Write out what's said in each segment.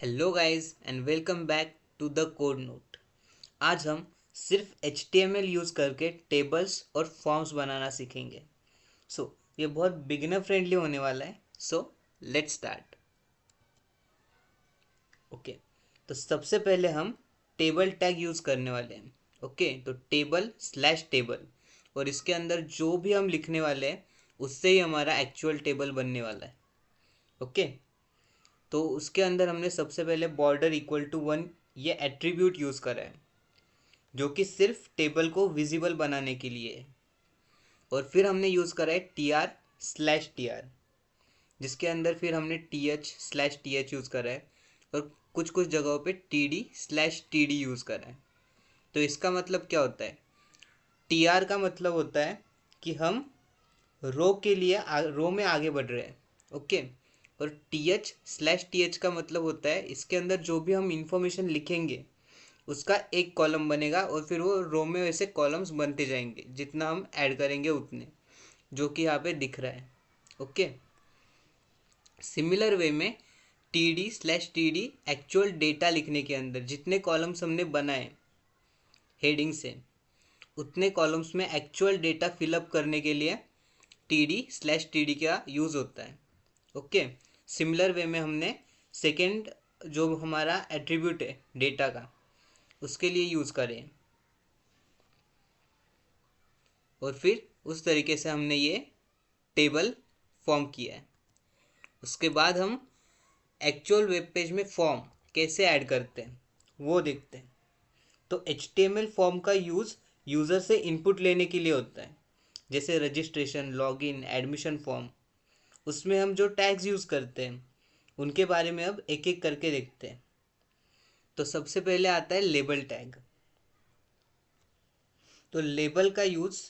Hello guys and welcome back to the code note. आज हम सिर्फ HTML यूज़ करके टेबल्स और फॉर्म्स बनाना सीखेंगे। ये बहुत बिगिनर फ्रेंडली होने वाला है। Let's start. ओके, तो सबसे पहले हम टेबल टैग यूज़ करने वाले हैं। ओके, तो टेबल स्लैश टेबल और इसके अंदर जो भी हम लिखने वाले हैं उससे ही हमारा एक्चुअल टेबल बनने वाला है। ओके, तो उसके अंदर हमने सबसे पहले बॉर्डर इक्वल टू 1 ये एट्रीब्यूट यूज़ करा है, जो कि सिर्फ टेबल को विजिबल बनाने के लिए है। और फिर हमने यूज़ करा है TR/TR, जिसके अंदर फिर हमने TH/TH यूज़ करा है और कुछ कुछ जगहों पे TD/TD यूज़ करा है। तो इसका मतलब क्या होता है? TR का मतलब होता है कि हम रो के लिए रो में आगे बढ़ रहे हैं। ओके, और TH/TH का मतलब होता है इसके अंदर जो भी हम इंफॉर्मेशन लिखेंगे उसका एक कॉलम बनेगा और फिर वो रो में वैसे कॉलम्स बनते जाएंगे, जितना हम ऐड करेंगे उतने, जो कि यहाँ पे दिख रहा है। ओके, सिमिलर वे में TD/TD एक्चुअल डेटा लिखने के अंदर जितने कॉलम्स हमने बनाए हेडिंग से, उतने कॉलम्स में एक्चुअल डेटा फिलअप करने के लिए TD/TD का यूज़ होता है। ओके, सिमिलर वे में हमने सेकेंड जो हमारा एट्रीब्यूट है डेटा का, उसके लिए यूज़ करें और फिर उस तरीके से हमने ये टेबल फॉर्म किया है। उसके बाद हम एक्चुअल वेब पेज में फॉर्म कैसे ऐड करते हैं वो देखते हैं। तो HTML फॉर्म का यूज़ यूज़र से इनपुट लेने के लिए होता है, जैसे रजिस्ट्रेशन, लॉगिन, एडमिशन फॉर्म। उसमें हम जो टैग्स यूज़ करते हैं उनके बारे में अब एक एक करके देखते हैं। तो सबसे पहले आता है लेबल टैग। तो लेबल का यूज़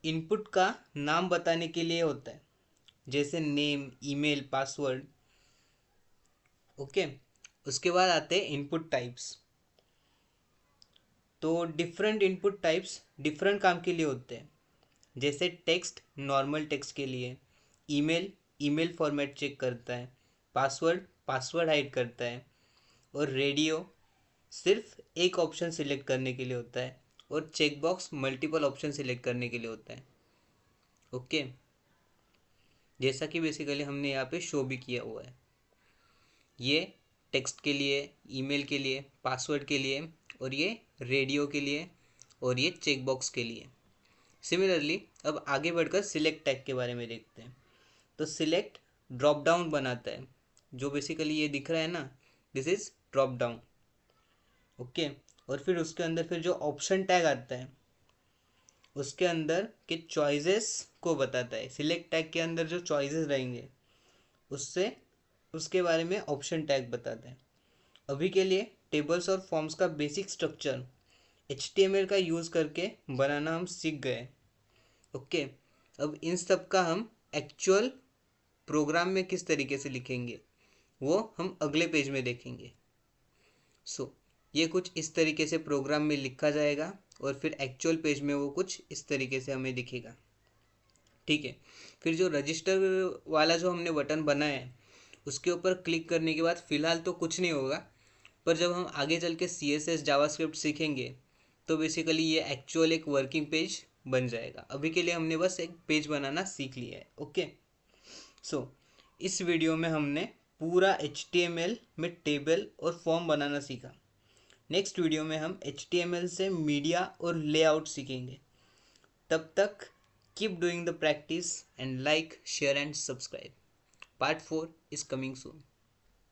इनपुट का नाम बताने के लिए होता है, जैसे नेम, ईमेल, पासवर्ड। ओके, उसके बाद आते हैं इनपुट टाइप्स। तो डिफरेंट इनपुट टाइप्स डिफरेंट काम के लिए होते हैं, जैसे टेक्स्ट नॉर्मल टेक्स्ट के लिए, ईमेल ईमेल फॉर्मेट चेक करता है, पासवर्ड पासवर्ड हाइड करता है, और रेडियो सिर्फ एक ऑप्शन सिलेक्ट करने के लिए होता है, और चेकबॉक्स मल्टीपल ऑप्शन सिलेक्ट करने के लिए होता है। ओके, जैसा कि बेसिकली हमने यहाँ पे शो भी किया हुआ है। ये टेक्स्ट के लिए, ईमेल के लिए, पासवर्ड के लिए, और ये रेडियो के लिए, और ये चेकबॉक्स के लिए। सिमिलरली अब आगे बढ़कर सिलेक्ट टैग के बारे में देखते हैं। तो सिलेक्ट ड्रॉप डाउन बनाता है, जो बेसिकली ये दिख रहा है ना, this is drop down. Okay, और फिर उसके अंदर फिर जो ऑप्शन टैग आता है उसके अंदर के चॉइसेस को बताता है। सिलेक्ट टैग के अंदर जो चॉइसेस रहेंगे उससे उसके बारे में ऑप्शन टैग बताता है। अभी के लिए टेबल्स और फॉर्म्स का बेसिक स्ट्रक्चर HTML का यूज़ करके बनाना हम सीख गए। ओके, अब इन सब का हम एक्चुअल प्रोग्राम में किस तरीके से लिखेंगे वो हम अगले पेज में देखेंगे। ये कुछ इस तरीके से प्रोग्राम में लिखा जाएगा और फिर एक्चुअल पेज में वो कुछ इस तरीके से हमें दिखेगा। ठीक है, फिर जो रजिस्टर वाला जो हमने बटन बनाया है उसके ऊपर क्लिक करने के बाद फ़िलहाल तो कुछ नहीं होगा, पर जब हम आगे चल के CSS जावास्क्रिप्ट सीखेंगे तो बेसिकली ये एक्चुअल एक वर्किंग पेज बन जाएगा। अभी के लिए हमने बस एक पेज बनाना सीख लिया है। ओके, इस वीडियो में हमने पूरा HTML में टेबल और फॉर्म बनाना सीखा। नेक्स्ट वीडियो में हम HTML से मीडिया और लेआउट सीखेंगे। तब तक keep doing the practice and like, share and subscribe. Part 4 is coming soon.